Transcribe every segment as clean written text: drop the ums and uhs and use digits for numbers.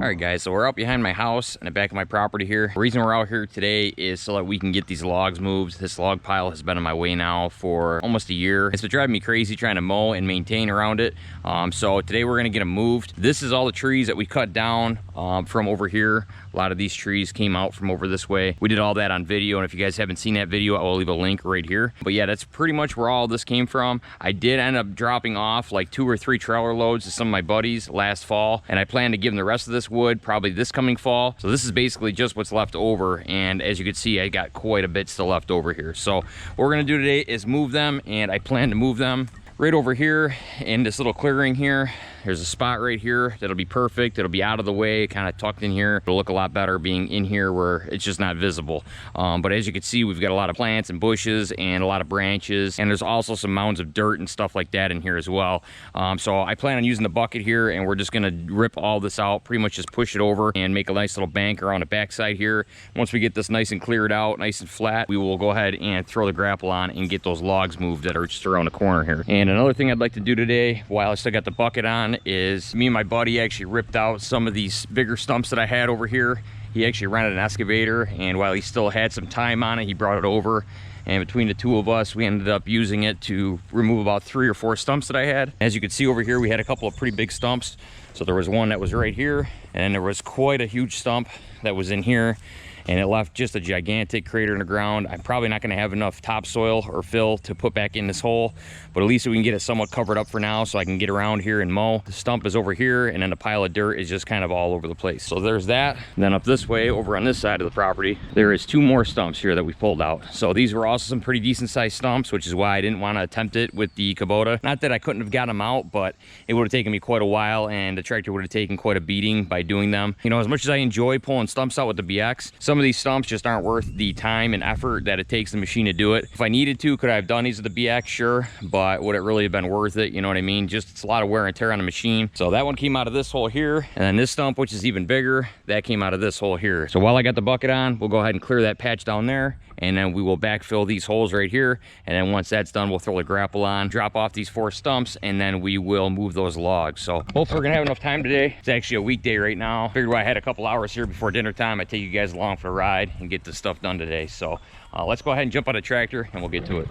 Alright guys, so we're out behind my house in the back of my property here. The reason we're out here today is so that we can get these logs moved. This log pile has been in my way now for almost a year. It's been driving me crazy trying to mow and maintain around it. So today we're gonna get them moved. This is all the trees that we cut down from over here. A lot of these trees came out from over this way. We did all that on video, and if you guys haven't seen that video, I will leave a link right here. But yeah, that's pretty much where all this came from. I did end up dropping off like 2 or 3 trailer loads to some of my buddies last fall, and I plan to give them the rest of this wood probably this coming fall. So this is basically just what's left over, and as you can see, I got quite a bit still left over here. So what we're gonna do today is move them, and I plan to move them right over here in this little clearing here. There's a spot right here that'll be perfect. It'll be out of the way, kind of tucked in here. It'll look a lot better being in here where it's just not visible. But as you can see, we've got a lot of plants and bushes and a lot of branches, and there's also some mounds of dirt and stuff like that in here as well. So I plan on using the bucket here, and we're just gonna rip all this out, pretty much just push it over and make a nice little bank around the backside here. Once we get this nice and cleared out, nice and flat, we will go ahead and throw the grapple on and get those logs moved that are just around the corner here. And another thing I'd like to do today, while I still got the bucket on, is me and my buddy actually ripped out some of these bigger stumps that I had over here. He actually rented an excavator, and while he still had some time on it, he brought it over, and between the two of us, we ended up using it to remove about 3 or 4 stumps that I had. As you can see over here, we had a couple of pretty big stumps. So there was one that was right here, and then there was quite a huge stump that was in here, and it left just a gigantic crater in the ground. I'm probably not gonna have enough topsoil or fill to put back in this hole, but at least we can get it somewhat covered up for now so I can get around here and mow. The stump is over here, and then the pile of dirt is just kind of all over the place. So there's that. And then up this way, over on this side of the property, there is 2 more stumps here that we pulled out. So these were also some pretty decent sized stumps, which is why I didn't want to attempt it with the Kubota. Not that I couldn't have got them out, but it would have taken me quite a while, and the tractor would have taken quite a beating by doing them. You know, as much as I enjoy pulling stumps out with the BX, some of these stumps just aren't worth the time and effort that it takes the machine to do it. If I needed to, could I have done these with the BX? Sure, but would it really have been worth it? You know what I mean? Just, it's a lot of wear and tear on the machine. So that one came out of this hole here, and then this stump, which is even bigger, that came out of this hole here. So while I got the bucket on, we'll go ahead and clear that patch down there, and then we will backfill these holes right here. And then once that's done, we'll throw the grapple on, drop off these 4 stumps, and then we will move those logs. So hopefully we're gonna have enough time today. It's actually a weekday right now. Figured I had a couple hours here before dinner time, I'd take you guys along for a ride and get this stuff done today. So let's go ahead and jump on a tractor and we'll get to it.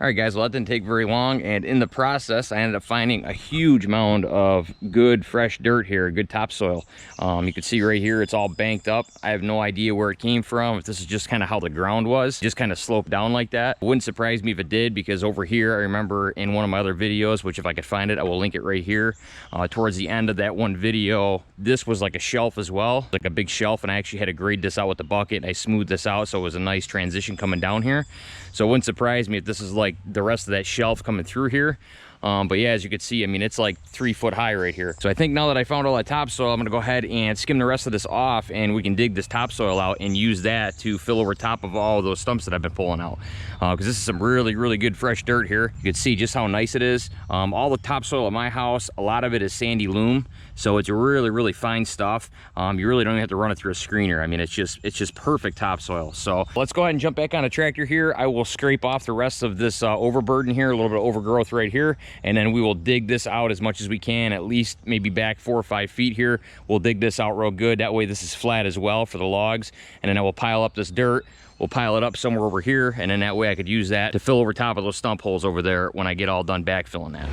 All right, guys, well, that didn't take very long, and in the process, I ended up finding a huge mound of good, fresh dirt here, good topsoil. You can see right here, it's all banked up. I have no idea where it came from, if this is just kind of how the ground was, just kind of sloped down like that. It wouldn't surprise me if it did, because over here, I remember in one of my other videos, which if I could find it, I will link it right here. Towards the end of that one video, this was like a shelf as well, like a big shelf, and I actually had to grade this out with the bucket, and I smoothed this out, so it was a nice transition coming down here. So it wouldn't surprise me if this is like the rest of that shelf coming through here. But yeah, as you can see, I mean, it's like 3 foot high right here. So I think now that I found all that topsoil, I'm gonna go ahead and skim the rest of this off, and we can dig this topsoil out and use that to fill over top of all those stumps that I've been pulling out. Because this is some really, really good fresh dirt here. You can see just how nice it is. All the topsoil at my house, a lot of it is sandy loam. So it's really, really fine stuff. You really don't even have to run it through a screener. I mean, it's just perfect topsoil. So let's go ahead and jump back on a tractor here. I will scrape off the rest of this overburden here, a little bit of overgrowth right here. And then we will dig this out as much as we can, at least maybe back 4 or 5 feet here. We'll dig this out real good. That way this is flat as well for the logs. And then I will pile up this dirt. We'll pile it up somewhere over here. And then that way I could use that to fill over top of those stump holes over there when I get all done backfilling that.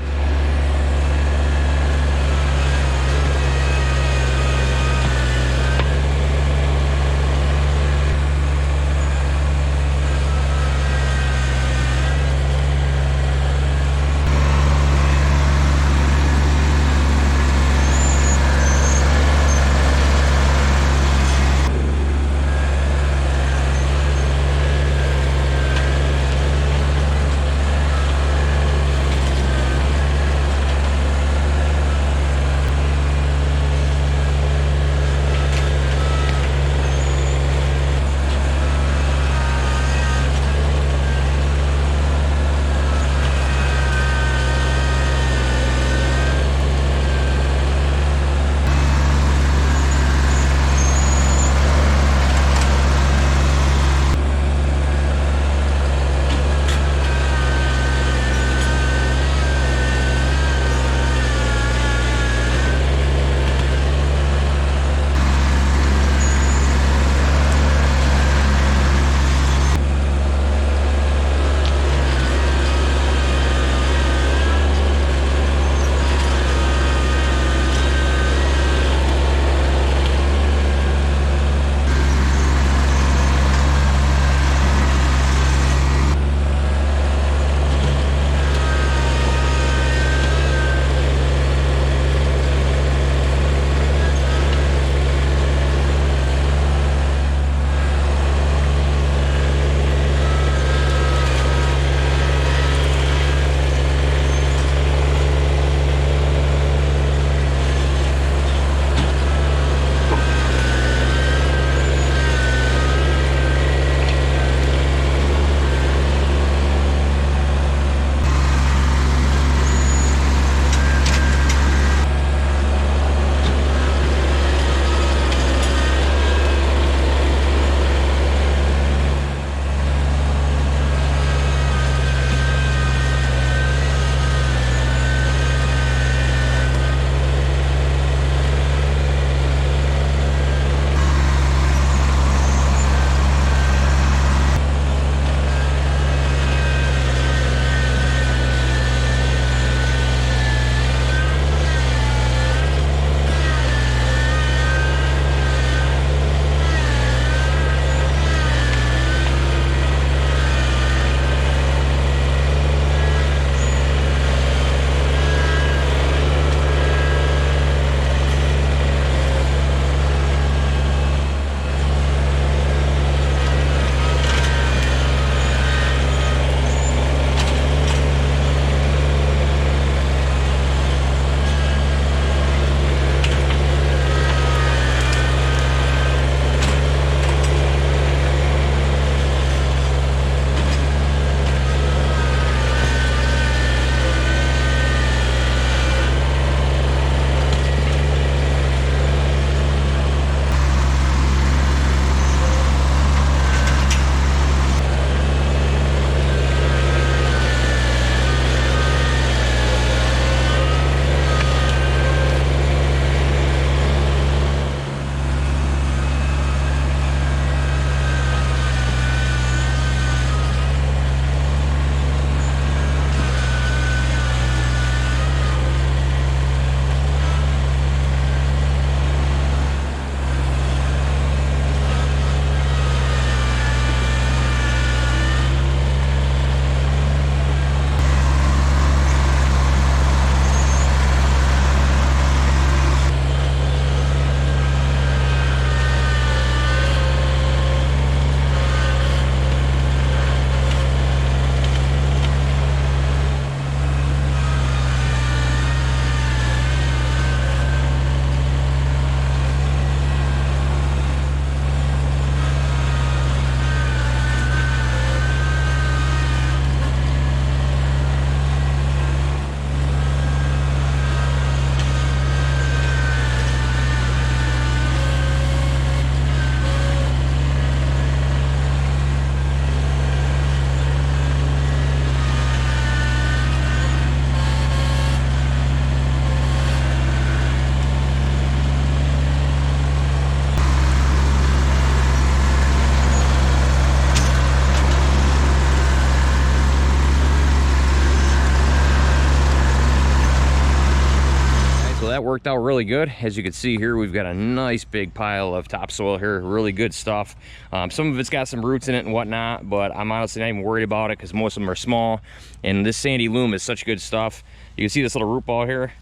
that worked out really good. As you can see here, we've got a nice big pile of topsoil here, really good stuff. Some of it's got some roots in it and whatnot, but I'm honestly not even worried about it because most of them are small, and this sandy loam is such good stuff. You can see this little root ball here.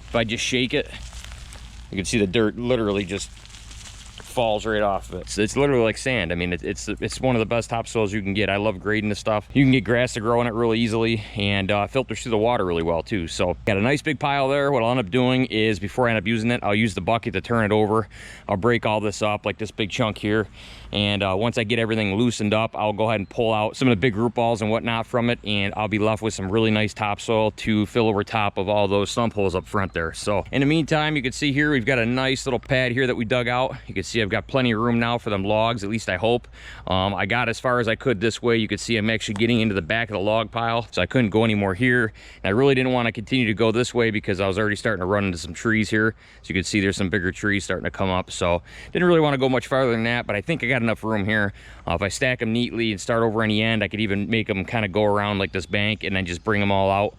If I just shake it, you can see the dirt literally just falls right off of it. So it's literally like sand. I mean, it's one of the best topsoils you can get. I love grading this stuff. You can get grass to grow in it really easily, and filters through the water really well too. So got a nice big pile there. What I'll end up doing is, before I end up using it, I'll use the bucket to turn it over. I'll break all this up, like this big chunk here, and once I get everything loosened up, I'll go ahead and pull out some of the big root balls and whatnot from it, and I'll be left with some really nice topsoil to fill over top of all those stump holes up front there. So in the meantime, you can see here we've got a nice little pad here that we dug out. You can see I've got plenty of room now for them logs, at least I hope. I got as far as I could this way. You can see I'm actually getting into the back of the log pile, so I couldn't go any more here. And I really didn't want to continue to go this way because I was already starting to run into some trees here. So you can see there's some bigger trees starting to come up. So didn't really want to go much farther than that, but I think I got enough room here. If I stack them neatly and start over on the end, I could even make them kind of go around like this bank and then just bring them all out.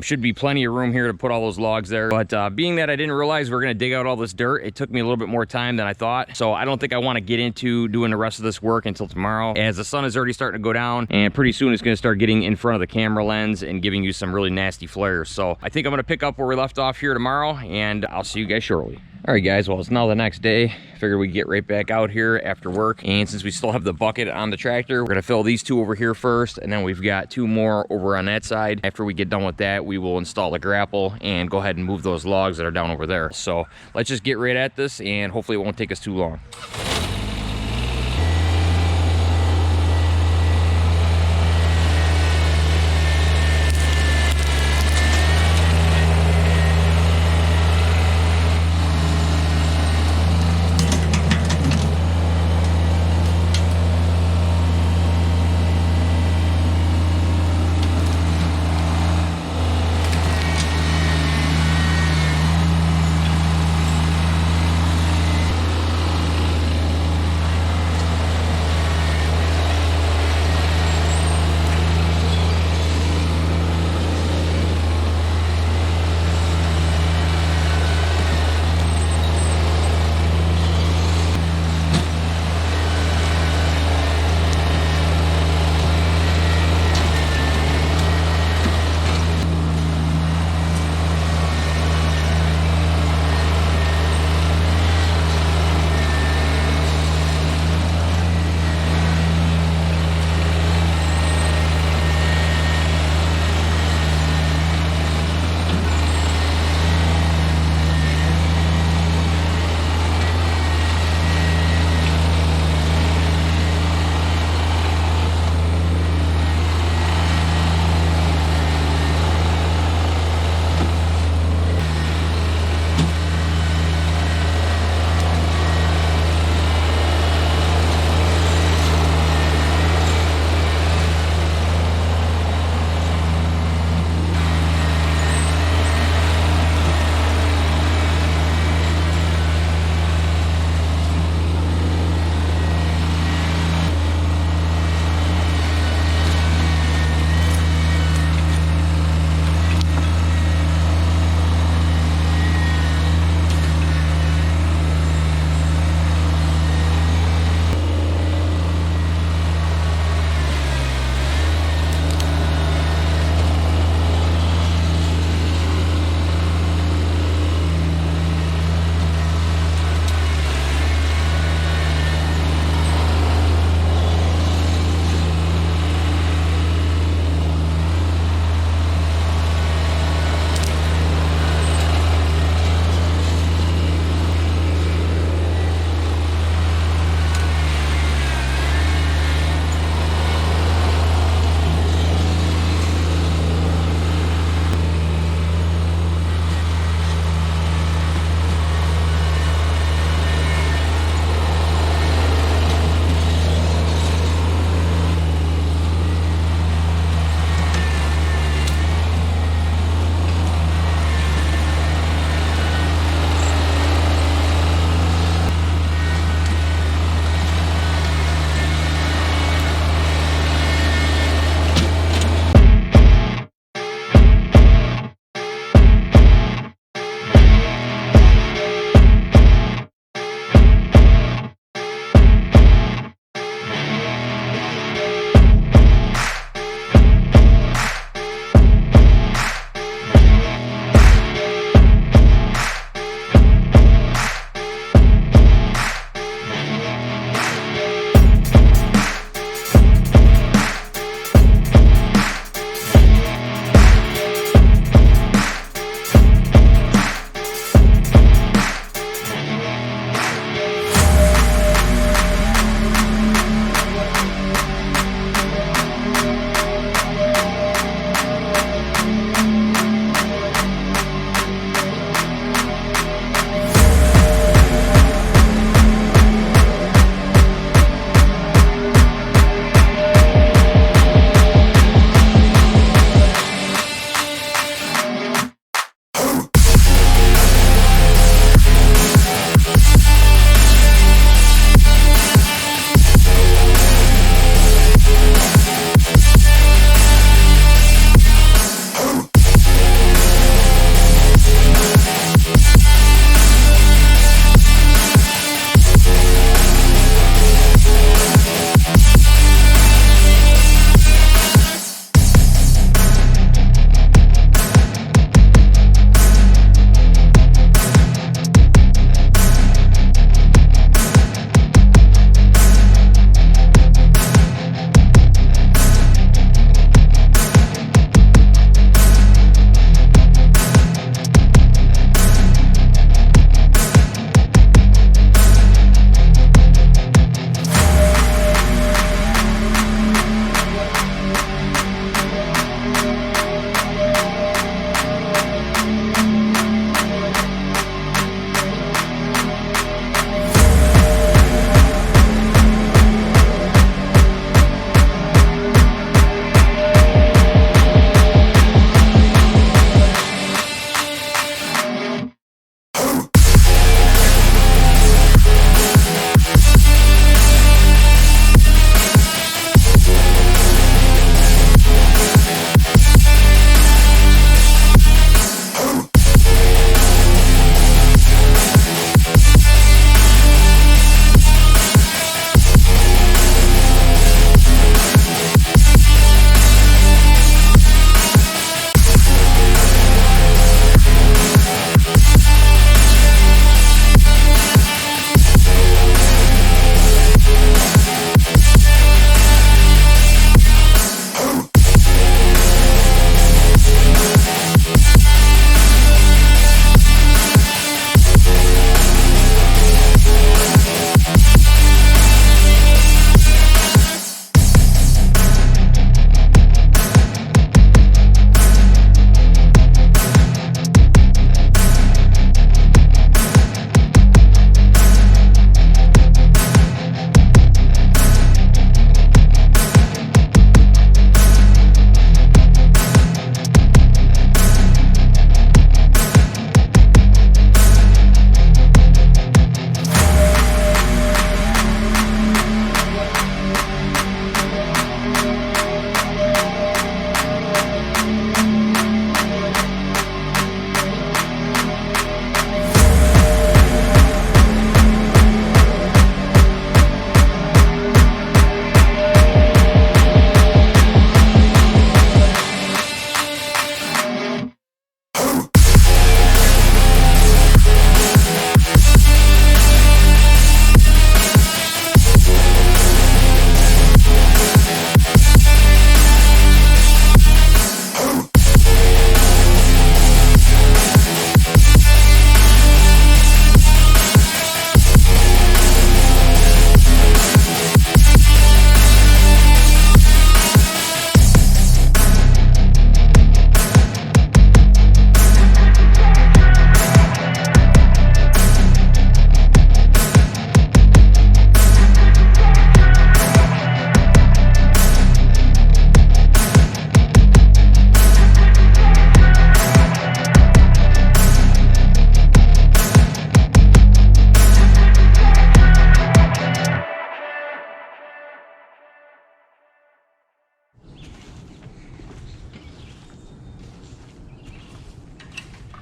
Should be plenty of room here to put all those logs there. But being that I didn't realize we were going to dig out all this dirt, it took me a little bit more time than I thought. So I don't think I want to get into doing the rest of this work until tomorrow, as the sun is already starting to go down, and pretty soon it's going to start getting in front of the camera lens and giving you some really nasty flares. So I think I'm going to pick up where we left off here tomorrow, and I'll see you guys shortly. All right, guys, well, it's now the next day. Figured we'd get right back out here after work, and since we still have the bucket on the tractor, we're gonna fill these two over here first, and then we've got two more over on that side. After we get done with that, we will install a grapple and go ahead and move those logs that are down over there. So let's just get right at this, and hopefully it won't take us too long.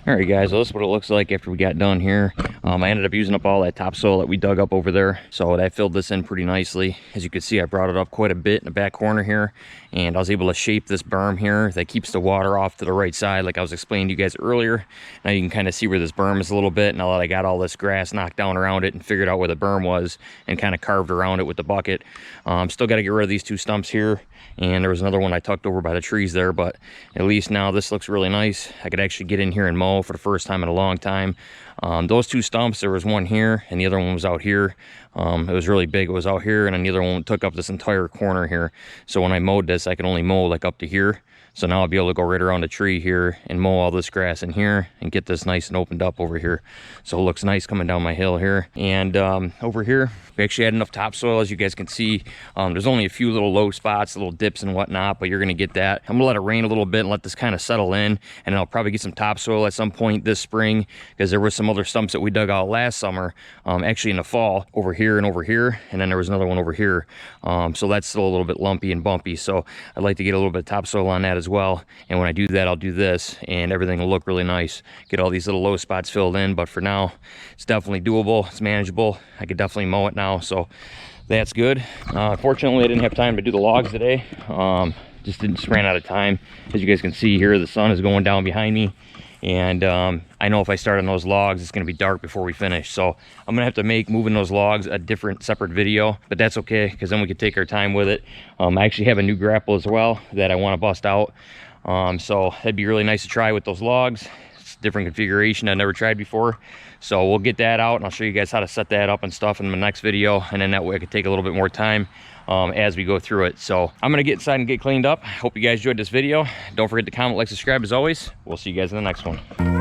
All right, guys, so this is what it looks like after we got done here. I ended up using up all that topsoil that we dug up over there, so that filled this in pretty nicely. As you can see, I brought it up quite a bit in the back corner here, and I was able to shape this berm here that keeps the water off to the right side, like I was explaining to you guys earlier. Now you can kind of see where this berm is a little bit, now that I got all this grass knocked down around it and figured out where the berm was and kind of carved around it with the bucket. Still got to get rid of these two stumps here, and there was another one I tucked over by the trees there, but at least now this looks really nice. I could actually get in here and mow for the first time in a long time. Those two stumps, there was one here and the other one was out here. It was really big. It was out here, and then the other one took up this entire corner here. So when I mowed this, I could only mow like up to here. So now I'll be able to go right around the tree here and mow all this grass in here and get this nice and opened up over here. So it looks nice coming down my hill here. And over here, we actually had enough topsoil, as you guys can see. There's only a few little low spots, little dips and whatnot, but you're gonna get that. I'm gonna let it rain a little bit and let this kind of settle in, and I'll probably get some topsoil at some point this spring, because there were some other stumps that we dug out last summer, actually in the fall, over here, and then there was another one over here. So that's still a little bit lumpy and bumpy, so I'd like to get a little bit of topsoil on that as well. And when I do that, I'll do this and everything will look really nice, get all these little low spots filled in. But for now, it's definitely doable, it's manageable. I could definitely mow it now, so that's good. Unfortunately, I didn't have time to do the logs today. Just ran out of time. As you guys can see here, the sun is going down behind me, and I know if I start on those logs, it's gonna be dark before we finish. So I'm gonna have to make moving those logs a different separate video, but that's okay, because then we could take our time with it. I actually have a new grapple as well that I want to bust out. So that'd be really nice to try with those logs. It's a different configuration I've never tried before. So we'll get that out and I'll show you guys how to set that up and stuff in the next video. And then that way I could take a little bit more time as we go through it. So I'm gonna get inside and get cleaned up. Hope you guys enjoyed this video. Don't forget to comment, like, subscribe as always. We'll see you guys in the next one.